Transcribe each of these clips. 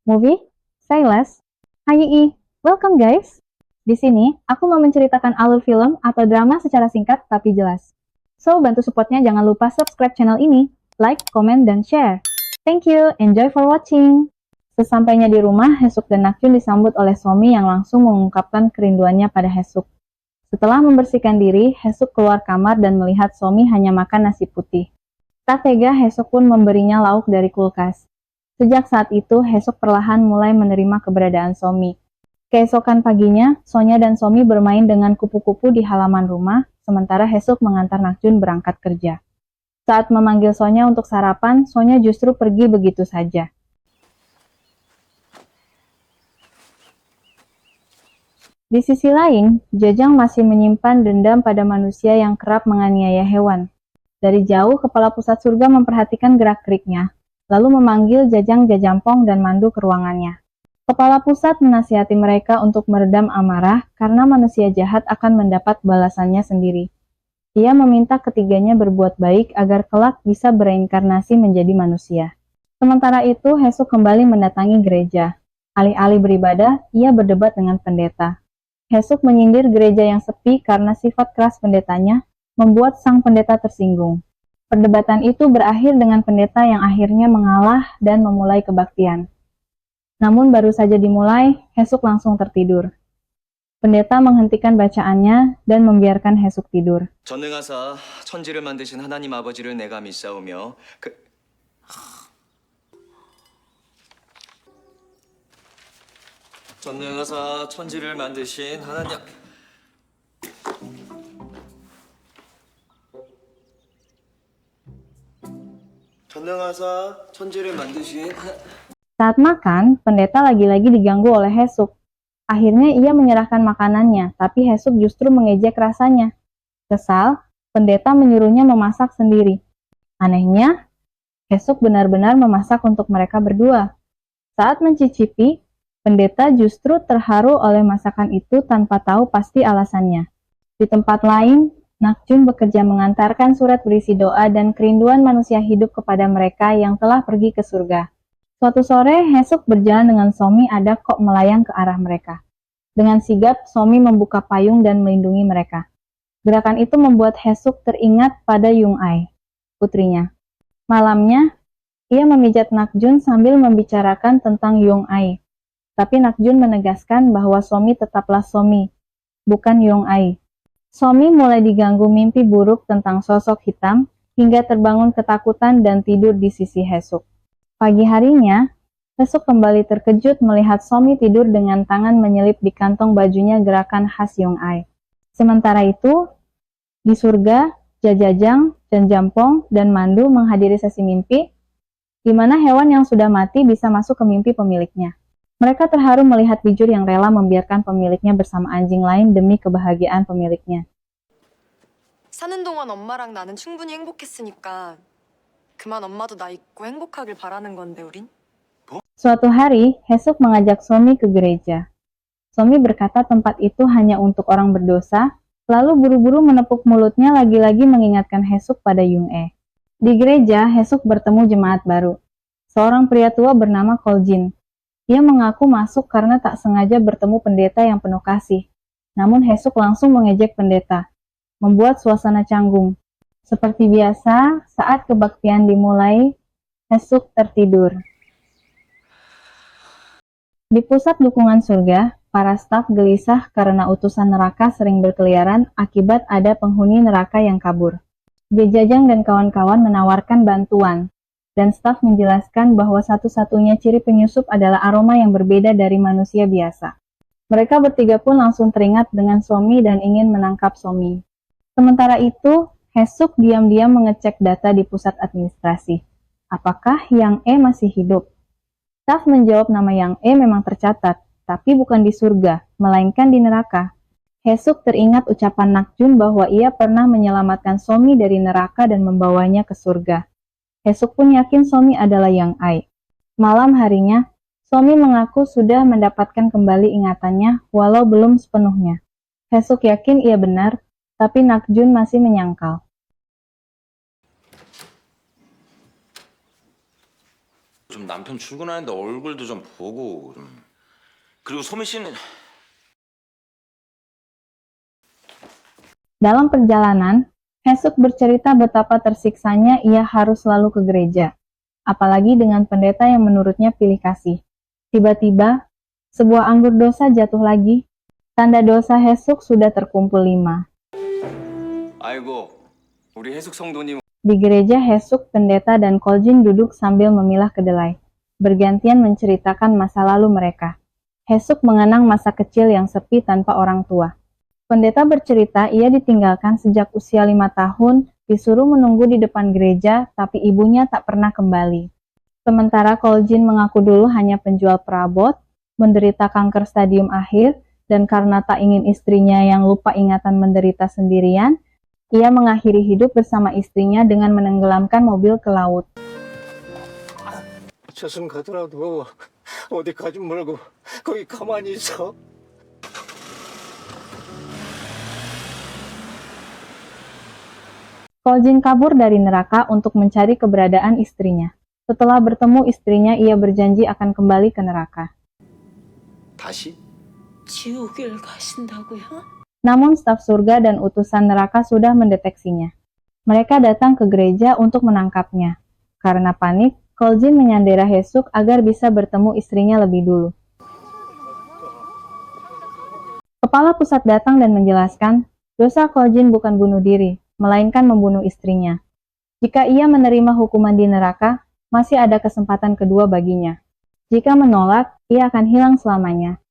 Movie? Say less. Hai Ii, welcome guys. Di sini, aku mau menceritakan alur film atau drama secara singkat tapi jelas. So, bantu supportnya jangan lupa subscribe channel ini, like, comment, dan share. Thank you, enjoy for watching. Sesampainya di rumah, Hesuk dan Nakjun disambut oleh Somi yang langsung mengungkapkan kerinduannya pada Hesuk. Setelah membersihkan diri, Hesuk keluar kamar dan melihat Somi hanya makan nasi putih. Tak tega, Hesuk pun memberinya lauk dari kulkas. Sejak saat itu, Hesuk perlahan mulai menerima keberadaan Somi. Keesokan paginya, Sonya dan Somi bermain dengan kupu-kupu di halaman rumah, sementara Hesuk mengantar Nakjun berangkat kerja. Saat memanggil Sonya untuk sarapan, Sonya justru pergi begitu saja. Di sisi lain, Jajang masih menyimpan dendam pada manusia yang kerap menganiaya hewan. Dari jauh, Kepala Pusat Surga memperhatikan gerak-geriknya, lalu memanggil Jajang, Jajampong, dan Mandu ke ruangannya. Kepala pusat menasihati mereka untuk meredam amarah karena manusia jahat akan mendapat balasannya sendiri. Ia meminta ketiganya berbuat baik agar kelak bisa bereinkarnasi menjadi manusia. Sementara itu, Hesuk kembali mendatangi gereja. Alih-alih beribadah, ia berdebat dengan pendeta. Hesuk menyindir gereja yang sepi karena sifat keras pendetanya membuat sang pendeta tersinggung. Perdebatan itu berakhir dengan pendeta yang akhirnya mengalah dan memulai kebaktian. Namun baru saja dimulai, Hesuk langsung tertidur. Pendeta menghentikan bacaannya dan membiarkan Hesuk tidur. 전능하사 천지를 만드신 하나님 아버지를 내가 믿사오며 전능하사 천지를 만드신 하나님 전능하사 천지를 만드신 Saat makan, pendeta lagi-lagi diganggu oleh Hesuk. Akhirnya ia menyerahkan makanannya, tapi Hesuk justru mengejek rasanya. Kesal, pendeta menyuruhnya memasak sendiri. Anehnya, Hesuk benar-benar memasak untuk mereka berdua. Saat mencicipi, pendeta justru terharu oleh masakan itu tanpa tahu pasti alasannya. Di tempat lain, Nakjun bekerja mengantarkan surat berisi doa dan kerinduan manusia hidup kepada mereka yang telah pergi ke surga. Suatu sore, Hesuk berjalan dengan Somi ada kok melayang ke arah mereka. Dengan sigap, Somi membuka payung dan melindungi mereka. Gerakan itu membuat Hesuk teringat pada Yung Ai, putrinya. Malamnya, ia memijat Nakjun sambil membicarakan tentang Yung Ai. Tapi Nakjun menegaskan bahwa Somi tetaplah Somi, bukan Yung Ai. Somi mulai diganggu mimpi buruk tentang sosok hitam, hingga terbangun ketakutan dan tidur di sisi Hesuk. Pagi harinya, Hesuk kembali terkejut melihat Somi tidur dengan tangan menyelip di kantong bajunya gerakan khas Yung Ai. Sementara itu, di surga, Jajajang, Jajampong, dan Mandu menghadiri sesi mimpi, di mana hewan yang sudah mati bisa masuk ke mimpi pemiliknya. Mereka terharu melihat bijur yang rela membiarkan pemiliknya bersama anjing lain demi kebahagiaan pemiliknya. 사는 동안 엄마랑 나는 충분히 행복했으니까 그만 엄마도 나 있고 행복하길 바라는 건데 우린? Suatu hari, Hesuk mengajak Somi ke gereja. Somi berkata tempat itu hanya untuk orang berdosa, lalu buru-buru menepuk mulutnya lagi-lagi mengingatkan Hesuk pada Yung E. Di gereja, Hesuk bertemu jemaat baru. Seorang pria tua bernama Koljin. Ia mengaku masuk karena tak sengaja bertemu pendeta yang penuh kasih. Namun Hesuk langsung mengejek pendeta, membuat suasana canggung. Seperti biasa, saat kebaktian dimulai, Hesuk tertidur. Di pusat dukungan surga, para staf gelisah karena utusan neraka sering berkeliaran akibat ada penghuni neraka yang kabur. Jajang dan kawan-kawan menawarkan bantuan, dan staf menjelaskan bahwa satu-satunya ciri penyusup adalah aroma yang berbeda dari manusia biasa. Mereka bertiga pun langsung teringat dengan Somi dan ingin menangkap Somi. Sementara itu, Hesuk diam-diam mengecek data di pusat administrasi. Apakah Yang E masih hidup? Staf menjawab nama Yang E memang tercatat, tapi bukan di surga, melainkan di neraka. Hesuk teringat ucapan Nakjun bahwa ia pernah menyelamatkan Somi dari neraka dan membawanya ke surga. Hesuk pun yakin Somi adalah Yang Ai. Malam harinya, Somi mengaku sudah mendapatkan kembali ingatannya walau belum sepenuhnya. Hesuk yakin ia benar, tapi Nakjun masih menyangkal. 좀 남편 출근하는데 얼굴도 좀 보고 좀. 그리고 소미 씨는 Dalam perjalanan, Hesuk bercerita betapa tersiksanya ia harus selalu ke gereja, apalagi dengan pendeta yang menurutnya pilih kasih. Tiba-tiba, sebuah anggur dosa jatuh lagi. Tanda dosa Hesuk sudah terkumpul 5. 아이고, 우리 해숙 성도님 Di gereja Hesuk, pendeta dan Koljin duduk sambil memilah kedelai, bergantian menceritakan masa lalu mereka. Hesuk mengenang masa kecil yang sepi tanpa orang tua. Pendeta bercerita ia ditinggalkan sejak usia 5 tahun, disuruh menunggu di depan gereja, tapi ibunya tak pernah kembali. Sementara Koljin mengaku dulu hanya penjual perabot, menderita kanker stadium akhir, dan karena tak ingin istrinya yang lupa ingatan menderita sendirian, ia mengakhiri hidup bersama istrinya dengan menenggelamkan mobil ke laut. 저승 가더라도 어디 가지 말고 거기 가만히 있어. Koljin kabur dari neraka untuk mencari keberadaan istrinya. Setelah bertemu istrinya, ia berjanji akan kembali ke neraka. 다시? 지옥을 가신다고요? Namun staf surga dan utusan neraka sudah mendeteksinya. Mereka datang ke gereja untuk menangkapnya. Karena panik, Koljin menyandera Hesuk agar bisa bertemu istrinya lebih dulu. Kepala pusat datang dan menjelaskan, dosa Koljin bukan bunuh diri, melainkan membunuh istrinya. Jika ia menerima hukuman di neraka, masih ada kesempatan kedua baginya. Jika menolak, ia akan hilang selamanya.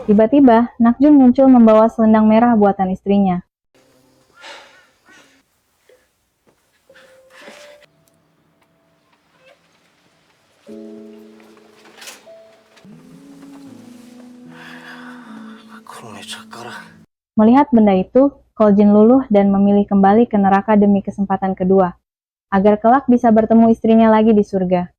Tiba-tiba, Nakjun muncul membawa selendang merah buatan istrinya. 그러네 작가라. Melihat benda itu, Koljin luluh dan memilih kembali ke neraka demi kesempatan kedua, agar kelak bisa bertemu istrinya lagi di surga.